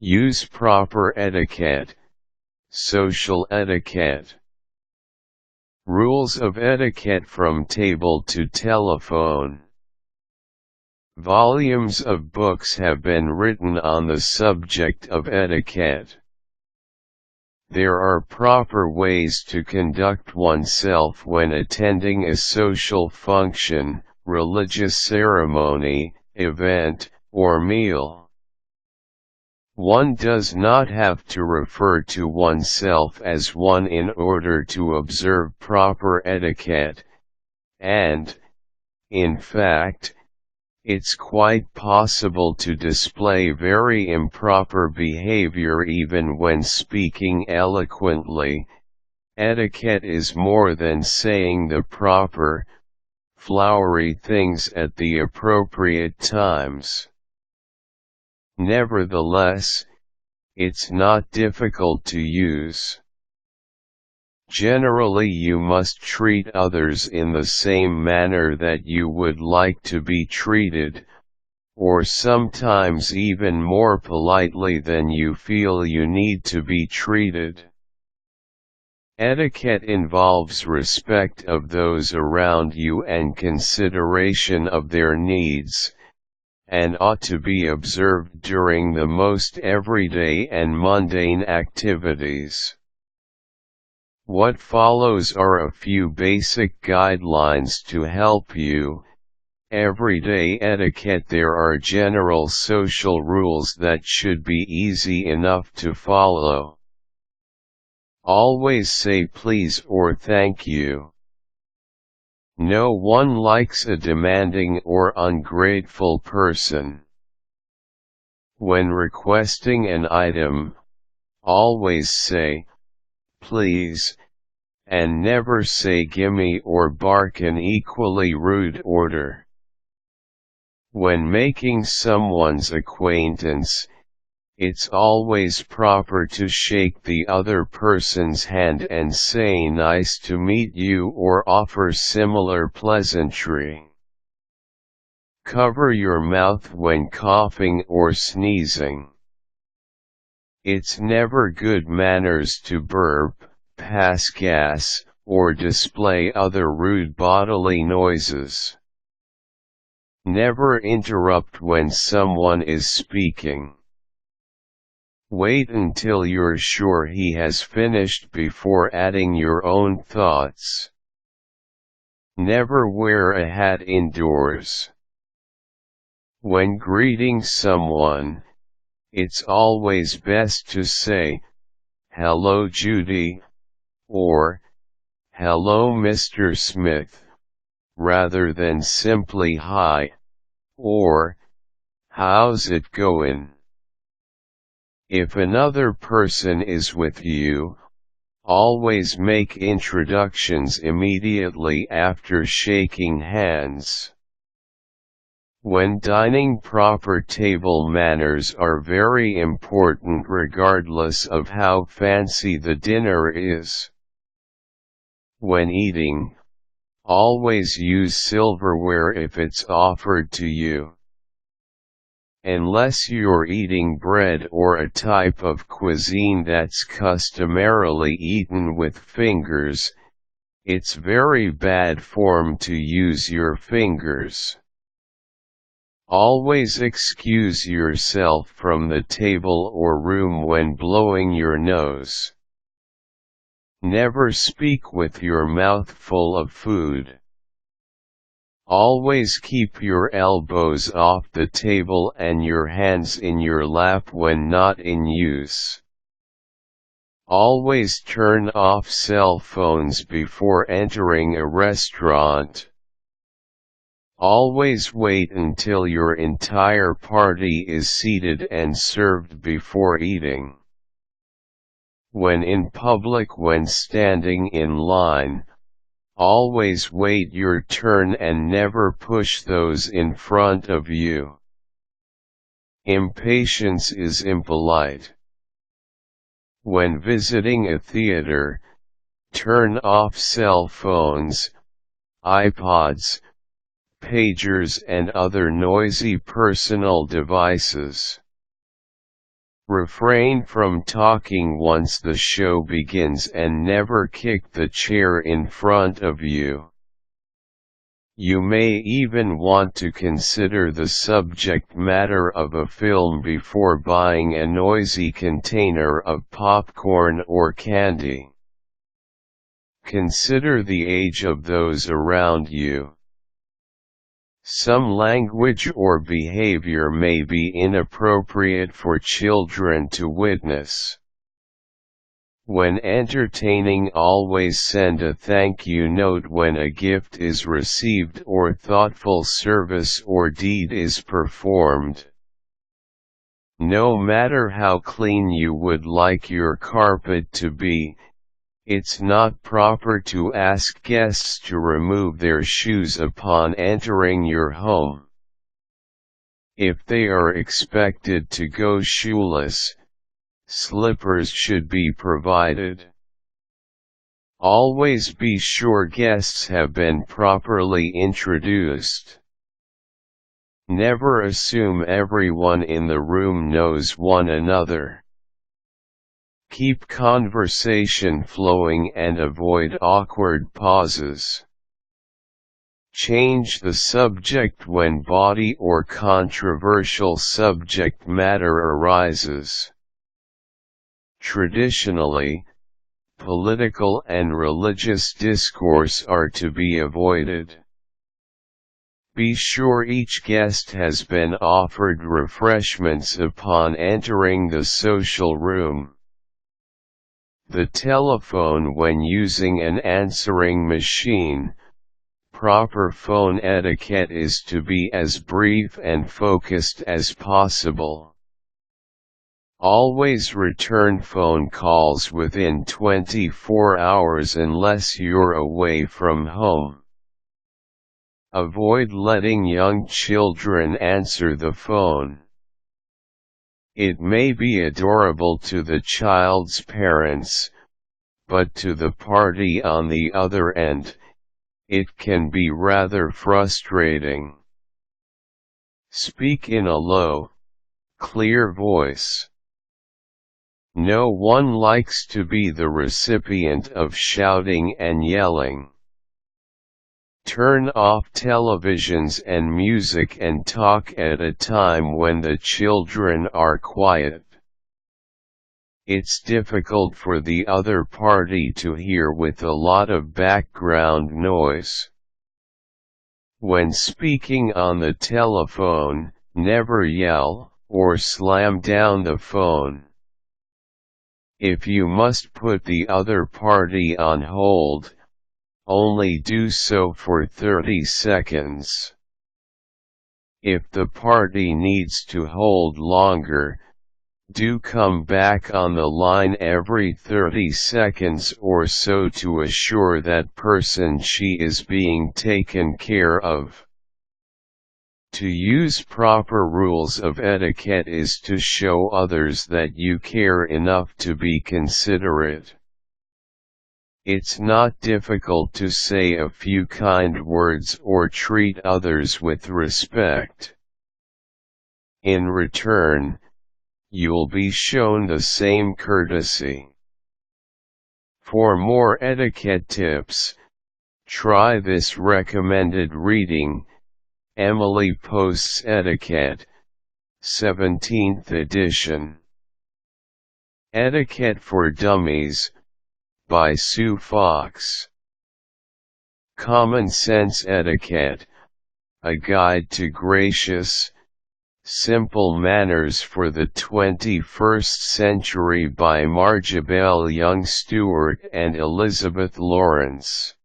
Use proper etiquette. Social etiquette. Rules of etiquette from table to telephone. Volumes of books have been written on the subject of etiquette. There are proper ways to conduct oneself when attending a social function, religious ceremony, event, or meal. One does not have to refer to oneself as one in order to observe proper etiquette, and, in fact, it's quite possible to display very improper behavior even when speaking eloquently. Etiquette is more than saying the proper, flowery things at the appropriate times. Nevertheless, it's not difficult to use. Generally, you must treat others in the same manner that you would like to be treated, or sometimes even more politely than you feel you need to be treated. Etiquette involves respect of those around you and consideration of their needs, and ought to be observed during the most everyday and mundane activities. What follows are a few basic guidelines to help you. Everyday etiquette. There are general social rules that should be easy enough to follow. Always say please or thank you. No one likes a demanding or ungrateful person. When requesting an item, always say, please, and never say gimme or bark an equally rude order. When making someone's acquaintance, it's always proper to shake the other person's hand and say nice to meet you or offer similar pleasantry. Cover your mouth when coughing or sneezing. It's never good manners to burp, pass gas, or display other rude bodily noises. Never interrupt when someone is speaking. Wait until you're sure he has finished before adding your own thoughts. Never wear a hat indoors. When greeting someone, it's always best to say, "Hello Judy," or, "Hello Mr. Smith," rather than simply "Hi," or, "How's it going?" If another person is with you, always make introductions immediately after shaking hands. When dining, proper table manners are very important regardless of how fancy the dinner is. When eating, always use silverware if it's offered to you. Unless you're eating bread or a type of cuisine that's customarily eaten with fingers, it's very bad form to use your fingers. Always excuse yourself from the table or room when blowing your nose. Never speak with your mouth full of food. Always keep your elbows off the table and your hands in your lap when not in use. Always turn off cell phones before entering a restaurant. Always wait until your entire party is seated and served before eating. When in public, when standing in line, always wait your turn and never push those in front of you. Impatience is impolite. When visiting a theater, turn off cell phones, iPods, pagers and other noisy personal devices. Refrain from talking once the show begins and never kick the chair in front of you. You may even want to consider the subject matter of a film before buying a noisy container of popcorn or candy. Consider the age of those around you. Some language or behavior may be inappropriate for children to witness. When entertaining, always send a thank you note when a gift is received or thoughtful service or deed is performed. No matter how clean you would like your carpet to be, it's not proper to ask guests to remove their shoes upon entering your home. If they are expected to go shoeless, slippers should be provided. Always be sure guests have been properly introduced. Never assume everyone in the room knows one another. Keep conversation flowing and avoid awkward pauses. Change the subject when body or controversial subject matter arises. Traditionally, political and religious discourse are to be avoided. Be sure each guest has been offered refreshments upon entering the social room. The telephone when using an answering machine. Proper phone etiquette is to be as brief and focused as possible. Always return phone calls within 24 hours unless you're away from home. Avoid letting young children answer the phone. It may be adorable to the child's parents, but to the party on the other end, it can be rather frustrating. Speak in a low, clear voice. No one likes to be the recipient of shouting and yelling. Turn off televisions and music and talk at a time when the children are quiet. It's difficult for the other party to hear with a lot of background noise. When speaking on the telephone, never yell or slam down the phone. If you must put the other party on hold, only do so for 30 seconds. If the party needs to hold longer, do come back on the line every 30 seconds or so to assure that person she is being taken care of. To use proper rules of etiquette is to show others that you care enough to be considerate. It's not difficult to say a few kind words or treat others with respect. In return, you'll be shown the same courtesy. For more etiquette tips, try this recommended reading, Emily Post's Etiquette, 17th edition. Etiquette for Dummies, by Sue Fox. Common Sense Etiquette, a Guide to Gracious, Simple Manners for the 21st Century by Marjabelle Young Stewart and Elizabeth Lawrence.